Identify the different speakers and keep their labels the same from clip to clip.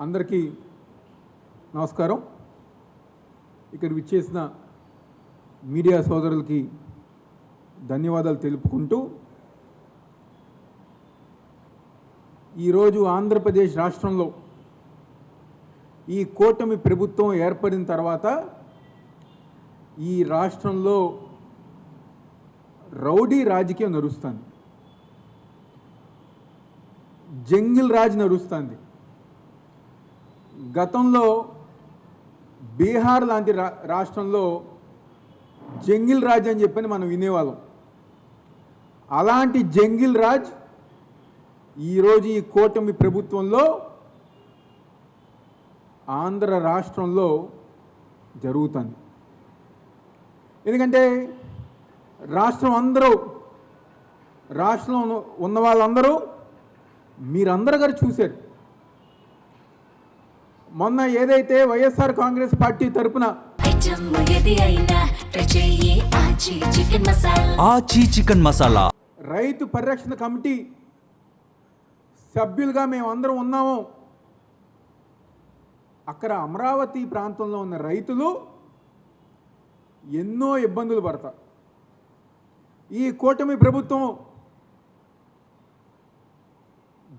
Speaker 1: అందరికీ నమస్కారం. ఇక్కడ విచ్చేసిన మీడియా సోదరులకి ధన్యవాదాలు తెలుపుకుంటూ, ఈరోజు ఆంధ్రప్రదేశ్ రాష్ట్రంలో ఈ కూటమి ప్రభుత్వం ఏర్పడిన తర్వాత ఈ రాష్ట్రంలో రౌడీ రాజకీయం నడుస్తుంది, జంగిల్ రాజ్ నడుస్తుంది. గతంలో బీహార్ లాంటి రాష్ట్రంలో జంగిల్ రాజ్ అని చెప్పని మనం వినేవాళ్ళం. అలాంటి జంగిల్ రాజ్ ఈరోజు ఈ కూటమి ప్రభుత్వంలో ఆంధ్ర రాష్ట్రంలో జరుగుతుంది. ఎందుకంటే రాష్ట్రంలో ఉన్న వాళ్ళందరూ మీరందరూ గారు చూశారు. మొన్న ఏదైతే వైఎస్ఆర్ కాంగ్రెస్ పార్టీ తరపున
Speaker 2: చికెన్ మసాలా
Speaker 1: రైతు పరిరక్షణ కమిటీ సభ్యులుగా మేమందరం ఉన్నాము. అక్కడ అమరావతి ప్రాంతంలో ఉన్న రైతులు ఎన్నో ఇబ్బందులు పడతారు. ఈ కూటమి ప్రభుత్వం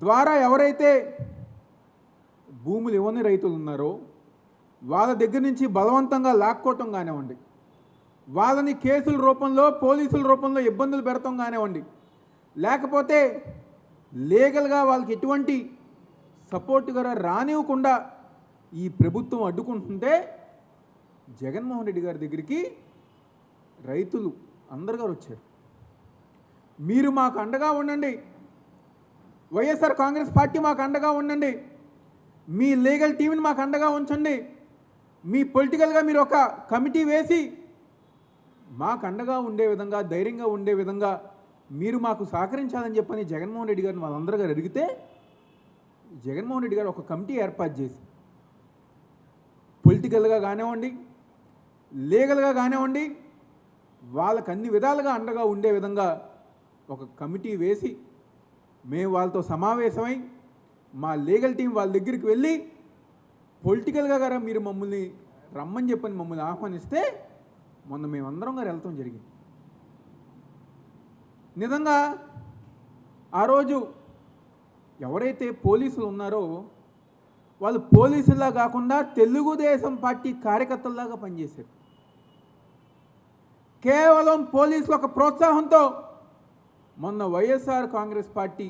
Speaker 1: ద్వారా ఎవరైతే భూములు ఇవ్వని రైతులు ఉన్నారో వాళ్ళ దగ్గర నుంచి బలవంతంగా లాక్కోవటం కానివ్వండి, వాళ్ళని కేసుల రూపంలో పోలీసుల రూపంలో ఇబ్బందులు పెడతాం కానివ్వండి, లేకపోతే లీగల్గా వాళ్ళకి ఎటువంటి సపోర్ట్గా రానివ్వకుండా ఈ ప్రభుత్వం అడ్డుకుంటుంటే జగన్మోహన్ రెడ్డి గారి దగ్గరికి రైతులు అందరు గారు వచ్చారు. మీరు మాకు అండగా ఉండండి, వైఎస్ఆర్ కాంగ్రెస్ పార్టీ మాకు అండగా ఉండండి, మీ లీగల్ టీంని మాకు అండగా ఉంచండి, మీ పొలిటికల్గా మీరు ఒక కమిటీ వేసి మాకు అండగా ఉండే విధంగా, ధైర్యంగా ఉండే విధంగా మీరు మాకు సహకరించాలని చెప్పని జగన్మోహన్ రెడ్డి గారిని వాళ్ళందరూ గారు అడిగితే జగన్మోహన్ రెడ్డి గారు ఒక కమిటీ ఏర్పాటు చేసి పొలిటికల్గా కానివ్వండి, లీగల్గా కానివ్వండి, వాళ్ళకు అన్ని విధాలుగా అండగా ఉండే విధంగా ఒక కమిటీ వేసి మేము వాళ్ళతో సమావేశమై మా లీగల్ టీం వాళ్ళ దగ్గరికి వెళ్ళి పొలిటికల్గా గారా మీరు మమ్మల్ని రమ్మని చెప్పని మమ్మల్ని ఆహ్వానిస్తే మొన్న మేమందరం గారు వెళ్తాం జరిగింది. నిజంగా ఆ రోజు ఎవరైతే పోలీసులు ఉన్నారో వాళ్ళు పోలీసుల్లా కాకుండా తెలుగుదేశం పార్టీ కార్యకర్తల్లాగా పనిచేశారు. కేవలం పోలీసుల ఒక ప్రోత్సాహంతో మొన్న వైఎస్ఆర్ కాంగ్రెస్ పార్టీ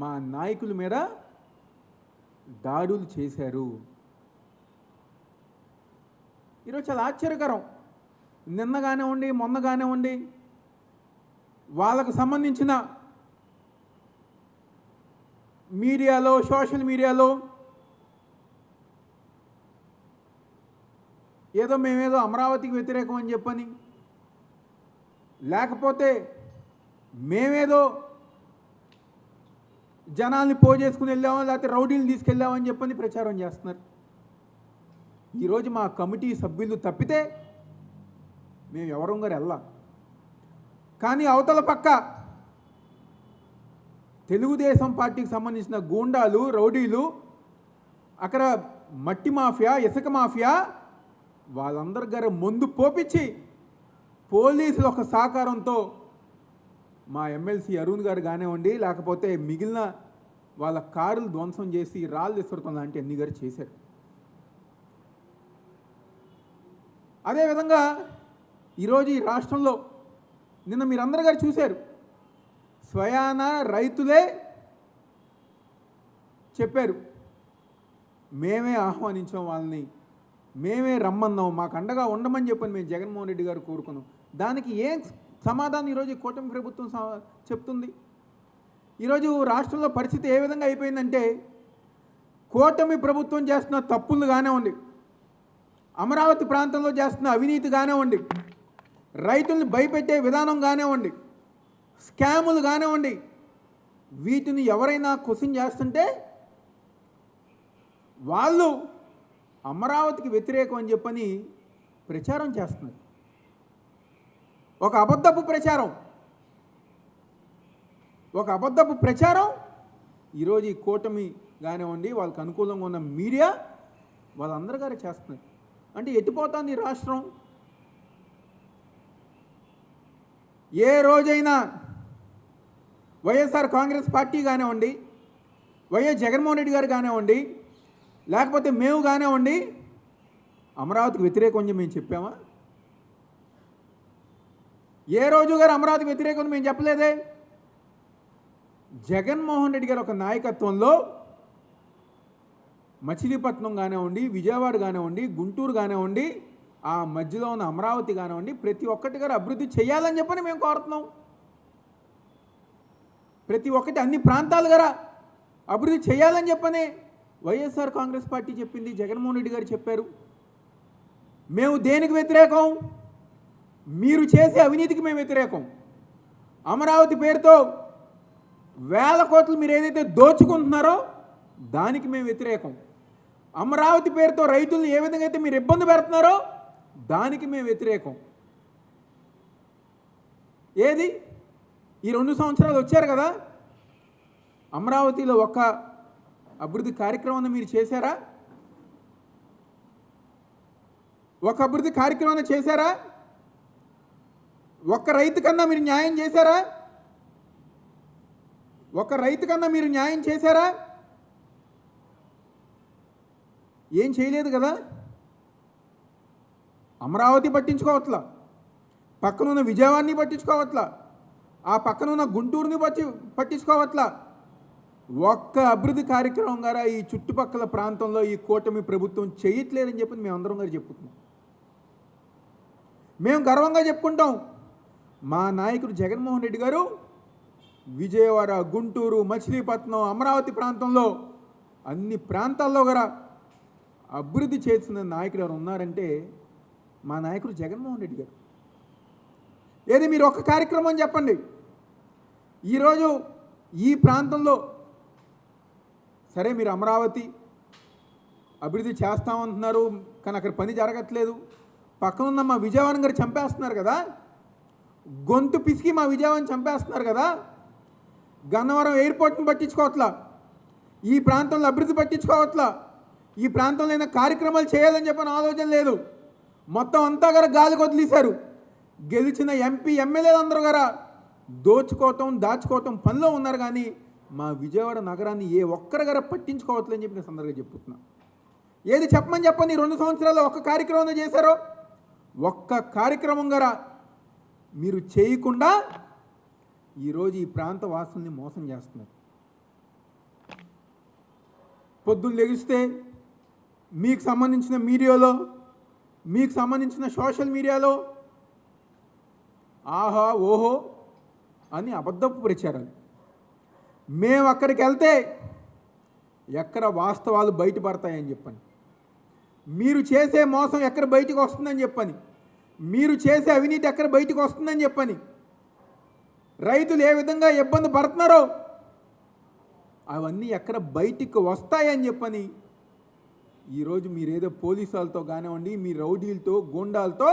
Speaker 1: మా నాయకుల మీద దాడులు చేశారు. ఈరోజు చాలా ఆశ్చర్యకరం. నిన్న కానివ్వండి, మొన్న కానివ్వండి, వాళ్ళకు సంబంధించిన మీడియాలో, సోషల్ మీడియాలో ఏదో మేమేదో అమరావతికి వ్యతిరేకం అని చెప్పని, లేకపోతే మేమేదో జనాల్ని పోజేసుకుని వెళ్ళామో, లేకపోతే రౌడీలు తీసుకెళ్ళామని చెప్పని ప్రచారం చేస్తున్నారు. ఈరోజు మా కమిటీ సభ్యులు తప్పితే మేము ఎవరం గారు వెళ్ళాం. కానీ అవతల పక్క తెలుగుదేశం పార్టీకి సంబంధించిన గూండాలు, రౌడీలు, అక్కడ మట్టి మాఫియా, ఇసుక మాఫియా వాళ్ళందరి గారు ముందు పోపించి పోలీసుల ఒక సహకారంతో మా ఎమ్మెల్సీ అరుణ్ గారు కానివ్వండి, లేకపోతే మిగిలిన వాళ్ళ కారులు ధ్వంసం చేసి రాళ్ళు విసరటం లాంటి అన్ని గారు చేశారు. అదేవిధంగా ఈరోజు ఈ రాష్ట్రంలో నిన్న మీరందరూ గారు చూశారు, స్వయాన రైతులే చెప్పారు, మేమే ఆహ్వానించాం వాళ్ళని, మేమే రమ్మన్నాం, మాకు అండగా ఉండమని చెప్పని మేము జగన్మోహన్ రెడ్డి గారు కోరుకున్నాం. దానికి ఏం సమాధానం ఈరోజు కూటమి ప్రభుత్వం చెప్తుంది? ఈరోజు రాష్ట్రంలో పరిస్థితి ఏ విధంగా అయిపోయిందంటే, కూటమి ప్రభుత్వం చేస్తున్న తప్పులు కానివ్వండి, అమరావతి ప్రాంతంలో చేస్తున్న అవినీతి కానివ్వండి, రైతుల్ని భయపెట్టే విధానం కానివ్వండి, స్కాములు కానివ్వండి, వీటిని ఎవరైనా క్వశ్చన్ చేస్తుంటే వాళ్ళు అమరావతికి వ్యతిరేకం అని చెప్పని ప్రచారం చేస్తున్నారు. ఒక అబద్ధపు ప్రచారం ఈరోజు ఈ కూటమి కానివ్వండి, వాళ్ళకి అనుకూలంగా ఉన్న మీడియా వాళ్ళందరూ గారు చేస్తున్నారు. అంటే ఎత్తిపోతుంది ఈ రాష్ట్రం. ఏ రోజైనా వైఎస్ఆర్ కాంగ్రెస్ పార్టీ కానివ్వండి, వైఎస్ జగన్మోహన్ రెడ్డి గారు కానివ్వండి, లేకపోతే మేము కానివ్వండి, అమరావతికి వ్యతిరేకం అని మేము చెప్పామా? ఏ రోజు గారు అమరావతికి వ్యతిరేకం మేము చెప్పలేదే. జగన్మోహన్ రెడ్డి గారు ఒక నాయకత్వంలో మచిలీపట్నం కానివ్వండి, విజయవాడ కానివ్వండి, గుంటూరు కానివ్వండి, ఆ మధ్యలో ఉన్న అమరావతి కానివ్వండి, ప్రతి ఒక్కటి గారు అభివృద్ధి చేయాలని చెప్పని మేము కోరుతున్నాం. ప్రతి ఒక్కటి అన్ని ప్రాంతాలు గారా అభివృద్ధి చేయాలని చెప్పని వైఎస్ఆర్ కాంగ్రెస్ పార్టీ చెప్పింది, జగన్మోహన్ రెడ్డి గారు చెప్పారు. మేము దేనికి వ్యతిరేకం? మీరు చేసే అవినీతికి మేము వ్యతిరేకం. అమరావతి పేరుతో వేల కోట్లు మీరు ఏదైతే దోచుకుంటున్నారో దానికి మేము వ్యతిరేకం. అమరావతి పేరుతో రైతులను ఏ విధంగా అయితే మీరు ఇబ్బంది పెడుతున్నారో దానికి మేము వ్యతిరేకం. ఏది ఈ 2 సంవత్సరాలు వచ్చారు కదా, అమరావతిలో ఒక్క అభివృద్ధి కార్యక్రమాన్ని మీరు చేశారా? ఒక అభివృద్ధి కార్యక్రమాన్ని చేశారా? ఒక్క రైతు కన్నా మీరు న్యాయం చేశారా? ఒక రైతు కన్నా మీరు న్యాయం చేశారా? ఏం చేయలేదు కదా. అమరావతి పట్టించుకోవట్లా, పక్కనున్న విజయవాడని పట్టించుకోవట్లా, ఆ పక్కనున్న గుంటూరుని పట్టించుకోవట్లా. ఒక్క అభివృద్ధి కార్యక్రమం గారా ఈ చుట్టుపక్కల ప్రాంతంలో ఈ కూటమి ప్రభుత్వం చేయట్లేదని చెప్పి మేమందరం గారు చెప్పుకుంటున్నాం. మేము గర్వంగా చెప్పుకుంటాం. మా నాయకుడు జగన్మోహన్ రెడ్డి గారు విజయవాడ, గుంటూరు, మచిలీపట్నం, అమరావతి ప్రాంతంలో అన్ని ప్రాంతాల్లో కూడా అభివృద్ధి చేసిన నాయకుడు ఎవరు ఉన్నారంటే మా నాయకుడు జగన్మోహన్ రెడ్డి గారు. ఏది మీరు ఒక కార్యక్రమం చెప్పండి. ఈరోజు ఈ ప్రాంతంలో సరే మీరు అమరావతి అభివృద్ధి చేస్తామంటున్నారు, కానీ అక్కడ పని జరగట్లేదు. పక్కనున్న మా విజయవాడ గారు చంపేస్తున్నారు కదా, గొంతు పిసికి మా విజయవాడని చంపేస్తున్నారు కదా. గన్నవరం ఎయిర్పోర్ట్ని పట్టించుకోవట్లా, ఈ ప్రాంతంలో అభివృద్ధి పట్టించుకోవట్లా, ఈ ప్రాంతంలో ఏదైనా కార్యక్రమాలు చేయాలని చెప్పిన ఆలోచన లేదు. మొత్తం అంతా గారు గాలికి వదిలేశారు. గెలిచిన ఎంపీ ఎమ్మెల్యేలు అందరూ గారా దోచుకోవటం దాచుకోవటం పనిలో ఉన్నారు, కానీ మా విజయవాడ నగరాన్ని ఏ ఒక్కరు గారా పట్టించుకోవట్లేదని చెప్పి నేను సందర్భంగా చెప్పుతున్నా. ఏది చెప్పమని చెప్పండి. 2 సంవత్సరాల్లో ఒక్క కార్యక్రమం చేశారో? ఒక్క కార్యక్రమం గారా మీరు చేయకుండా ఈరోజు ఈ ప్రాంత వాసుల్ని మోసం చేస్తున్నారు. పొద్దున్న లెగిస్తే మీకు సంబంధించిన మీడియాలో, మీకు సంబంధించిన సోషల్ మీడియాలో ఆహా ఓహో అని అబద్ధపు ప్రచారాలు. మేము అక్కడికి వెళ్తే ఎక్కడ వాస్తవాలు బయటపడతాయని చెప్పని, మీరు చేసే మోసం ఎక్కడ బయటకు వస్తుందని చెప్పని, మీరు చేసే అవినీతి ఎక్కడ బయటకు వస్తుందని చెప్పని, రైతులు ఏ విధంగా ఇబ్బంది పడుతున్నారో అవన్నీ ఎక్కడ బయటికి వస్తాయని చెప్పని ఈరోజు మీరేదో పోలీసు వాళ్ళతో కానివ్వండి, మీ రౌడీలతో గూండాలతో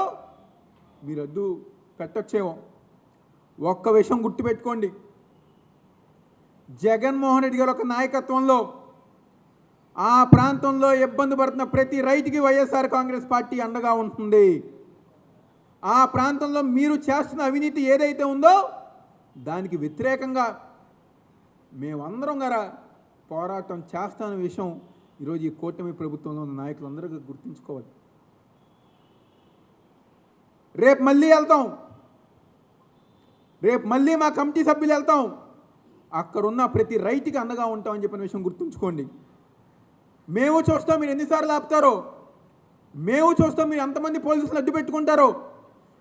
Speaker 1: మీరు అడ్డు పెట్టొచ్చేమో. ఒక్క విషయం గుర్తుపెట్టుకోండి, జగన్మోహన్ రెడ్డి గారు ఒక నాయకత్వంలో ఆ ప్రాంతంలో ఇబ్బంది పడుతున్న ప్రతి రైతుకి వైఎస్ఆర్ కాంగ్రెస్ పార్టీ అండగా ఉంటుంది. ఆ ప్రాంతంలో మీరు చేస్తున్న అవినీతి ఏదైతే ఉందో దానికి వ్యతిరేకంగా మేమందరం గారా పోరాటం చేస్తాన విషయం ఈరోజు ఈ కూటమి ప్రభుత్వంలో ఉన్న నాయకులందరూ గుర్తుంచుకోవాలి. రేపు మళ్ళీ వెళ్తాం, రేపు మళ్ళీ మా కమిటీ సభ్యులు వెళ్తాం, అక్కడున్న ప్రతి రైతుకి అండగా ఉంటామని చెప్పిన విషయం గుర్తుంచుకోండి. మేము చూస్తాం మీరు ఎన్నిసార్లు ఆపుతారో, మేము చూస్తాం మీరు ఎంతమంది పోలీసులు అడ్డు పెట్టుకుంటారో,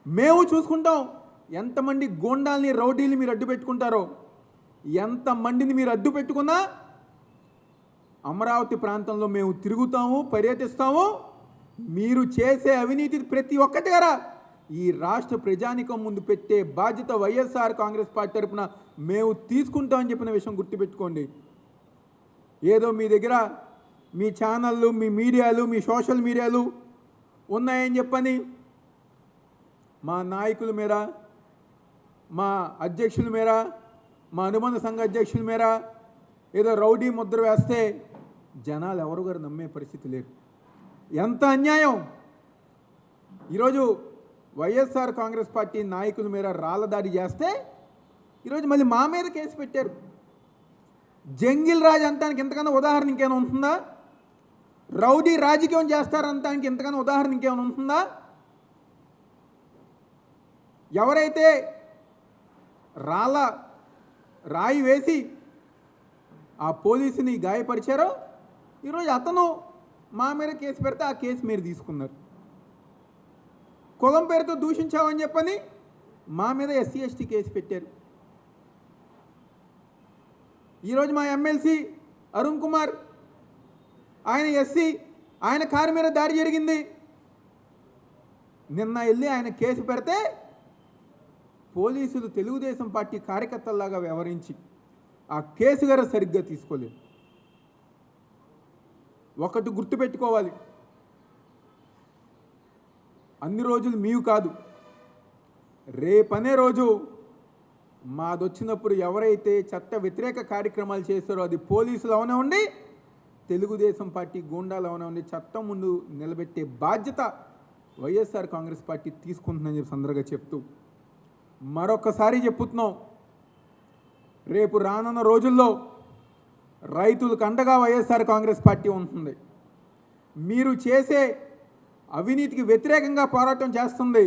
Speaker 1: మేము చూసుకుంటాం ఎంతమంది గోండాల్ని రౌడీల్ని మీరు అడ్డు పెట్టుకుంటారో. ఎంతమందిని మీరు అడ్డు పెట్టుకున్నా అమరావతి ప్రాంతంలో మేము తిరుగుతాము, పర్యటిస్తాము. మీరు చేసే అవినీతి ప్రతి ఒక్కటి గారా ఈ రాష్ట్ర ప్రజానికం ముందు పెట్టే బాధ్యత వైఎస్ఆర్ కాంగ్రెస్ పార్టీ తరఫున మేము తీసుకుంటామని చెప్పిన విషయం గుర్తుపెట్టుకోండి. ఏదో మీ దగ్గర మీ ఛానళ్ళు, మీ మీడియాలు, మీ సోషల్ మీడియాలు ఉన్నాయని చెప్పని మా నాయకుల మీద, మా అధ్యక్షుల మీద, మా అనుబంధ సంఘ అధ్యక్షుల మీద ఏదో రౌడీ ముద్ర వేస్తే జనాలు ఎవరు గారు నమ్మే పరిస్థితి లేరు. ఎంత అన్యాయం! ఈరోజు వైఎస్ఆర్ కాంగ్రెస్ పార్టీ నాయకుల మీద రాళ్ళ దాడి చేస్తే ఈరోజు మళ్ళీ మా మీద కేసు పెట్టారు. జంగిల్ రాజ్ అంటానికి ఇంతకన్నా ఉదాహరణ ఇంకేమైనా ఉంటుందా? రౌడీ రాజకీయం చేస్తారంటానికి ఇంతకన్నా ఉదాహరణ ఇంకేమైనా ఉంటుందా? ఎవరైతే రాయి వేసి ఆ పోలీసుని గాయపరిచారో ఈరోజు అతను మా మీద కేసు పెడితే ఆ కేసు మీరు తీసుకున్నారు. కులం పేరుతో దూషించామని చెప్పని మా మీద ఎస్సీ ఎస్టీ కేసు పెట్టారు. ఈరోజు మా ఎమ్మెల్సీ అరుణ్ కుమార్, ఆయన ఎస్సీ, ఆయన కారు మీద దాడి జరిగింది. నిన్న వెళ్ళి ఆయన కేసు పెడితే పోలీసులు తెలుగుదేశం పార్టీ కార్యకర్తల్లాగా వ్యవహరించి ఆ కేసు గారు సరిగ్గా తీసుకోలేదు. ఒకటి గుర్తుపెట్టుకోవాలి, అన్ని రోజులు మీవి కాదు, రేపనే రోజు మాదొచ్చినప్పుడు ఎవరైతే చట్ట వ్యతిరేక కార్యక్రమాలు చేస్తారో అది పోలీసులు అవనివ్వండి, తెలుగుదేశం పార్టీ గూండాలు అవనివ్వండి, చట్టం ముందు నిలబెట్టే బాధ్యత వైఎస్ఆర్ కాంగ్రెస్ పార్టీ తీసుకుంటుందని చెప్పి సందర్భంగా చెప్తూ మరొకసారి చెప్పుతున్నాం, రేపు రానున్న రోజుల్లో రైతులకు అండగా వైఎస్ఆర్ కాంగ్రెస్ పార్టీ ఉంటుంది. మీరు చేసే అవినీతికి వ్యతిరేకంగా పోరాటం చేస్తుంది.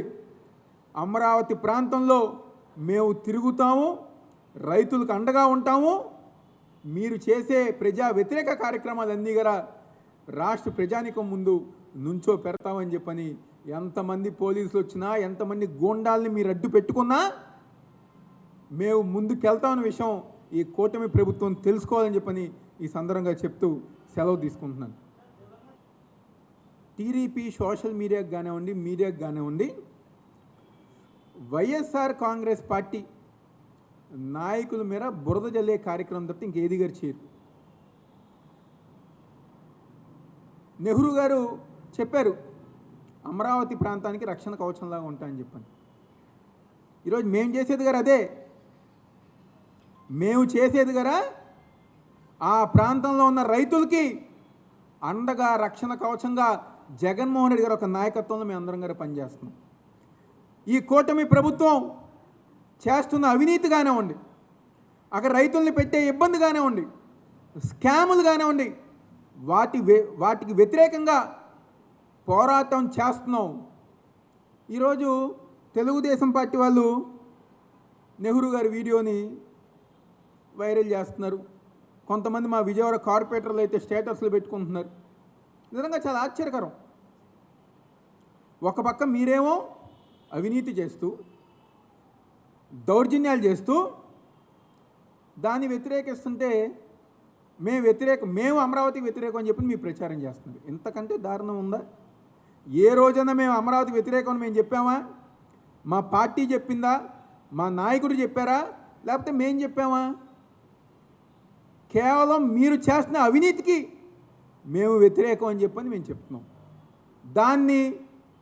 Speaker 1: అమరావతి ప్రాంతంలో మేము తిరుగుతాము, రైతులకు అండగా ఉంటాము. మీరు చేసే ప్రజా వ్యతిరేక కార్యక్రమాలన్నీ కూడా రాష్ట్ర ప్రజానికం ముందు నుంచో పెడతామని చెప్పని ఎంతమంది పోలీసులు వచ్చినా, ఎంతమంది గూండాల్ని మీరు అడ్డు పెట్టుకున్నా మేము ముందుకెళ్తామన్న విషయం ఈ కూటమి ప్రభుత్వం తెలుసుకోవాలని చెప్పని ఈ సందర్భంగా చెప్తూ సెలవు తీసుకుంటున్నాను. టీడీపీ సోషల్ మీడియాకి కానివ్వండి, వైఎస్ఆర్ కాంగ్రెస్ పార్టీ నాయకుల మీద బురద జల్లే కార్యక్రమం తప్పితే ఇంకేది గారు చేయరు. నెహ్రూ గారు చెప్పారు అమరావతి ప్రాంతానికి రక్షణ కవచంలాగా ఉంటాయని చెప్పని. ఈరోజు మేము చేసేది గారు అదే. మేము చేసేది గారా ఆ ప్రాంతంలో ఉన్న రైతులకి అండగా రక్షణ కవచంగా జగన్మోహన్ రెడ్డి గారు ఒక నాయకత్వంలో మేము అందరం గారు పనిచేస్తున్నాం. ఈ కూటమి ప్రభుత్వం చేస్తున్న అవినీతి కానివ్వండి, అక్కడ రైతుల్ని పెట్టే ఇబ్బంది కానివ్వండి, స్కాములు కానివ్వండి, వాటికి వ్యతిరేకంగా పోరాటం చేస్తున్నాం. ఈరోజు తెలుగుదేశం పార్టీ వాళ్ళు నెహ్రూ గారి వీడియోని వైరల్ చేస్తున్నారు. కొంతమంది మా విజయవాడ కార్పొరేటర్లు అయితే స్టేటస్లు పెట్టుకుంటున్నారు. నిజంగా చాలా ఆశ్చర్యకరం. ఒక పక్క మీరేమో అవినీతి చేస్తూ, దౌర్జన్యాలు చేస్తూ దాన్ని వ్యతిరేకిస్తుంటే మేము అమరావతికి వ్యతిరేకం అని చెప్పి మీరు ప్రచారం చేస్తున్నారు. ఇంతకంటే దారుణం ఉందా? ఏ రోజైనా మేము అమరావతికి వ్యతిరేకం అని మేము చెప్పామా? మా పార్టీ చెప్పిందా? మా నాయకుడు చెప్పారా? లేకపోతే మేము చెప్పామా? కేవలం మీరు చేస్తున్న అవినీతికి మేము వ్యతిరేకం అని చెప్పని మేము చెప్తున్నాం. దాన్ని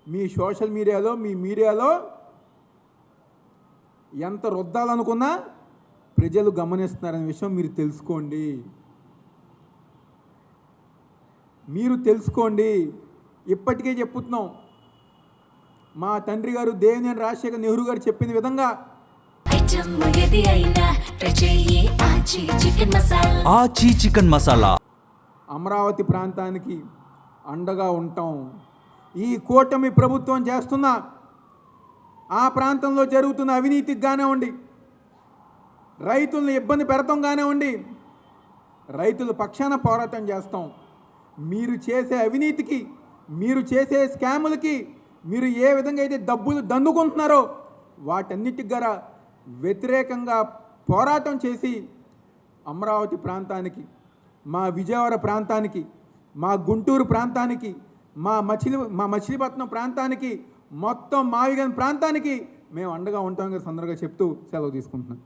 Speaker 1: మీ సోషల్ మీడియాలో, మీ మీడియాలో ఎంత రుద్దాలనుకున్నా ప్రజలు గమనిస్తున్నారనే విషయం మీరు తెలుసుకోండి. ఇప్పటికే చెప్పుతున్నాం, మా తండ్రి గారు దేవినేని రాజశేఖర్ నెహ్రూ గారు చెప్పిన విధంగా
Speaker 2: ఆచి చికెన్ మసాలా
Speaker 1: అమరావతి ప్రాంతానికి అండగా ఉంటాం. ఈ కూటమి ప్రభుత్వం చేస్తున్న ఆ ప్రాంతంలో జరుగుతున్న అవినీతికి కానివ్వండి, రైతులను ఇబ్బంది పెడతాం కానివ్వండి, రైతుల పక్షాన పోరాటం చేస్తాం. మీరు చేసే అవినీతికి, మీరు చేసే స్కాములకి, మీరు ఏ విధంగా అయితే డబ్బులు దండుకుంటున్నారో వాటన్నిటికి గల వ్యతిరేకంగా పోరాటం చేసి అమరావతి ప్రాంతానికి, మా విజయవాడ ప్రాంతానికి, మా గుంటూరు ప్రాంతానికి, మా మచిలీపట్నం ప్రాంతానికి, మొత్తం మావిగన్ ప్రాంతానికి మేము అండగా ఉంటామని సందర్భంగా చెప్తూ సెలవు తీసుకుంటున్నాం.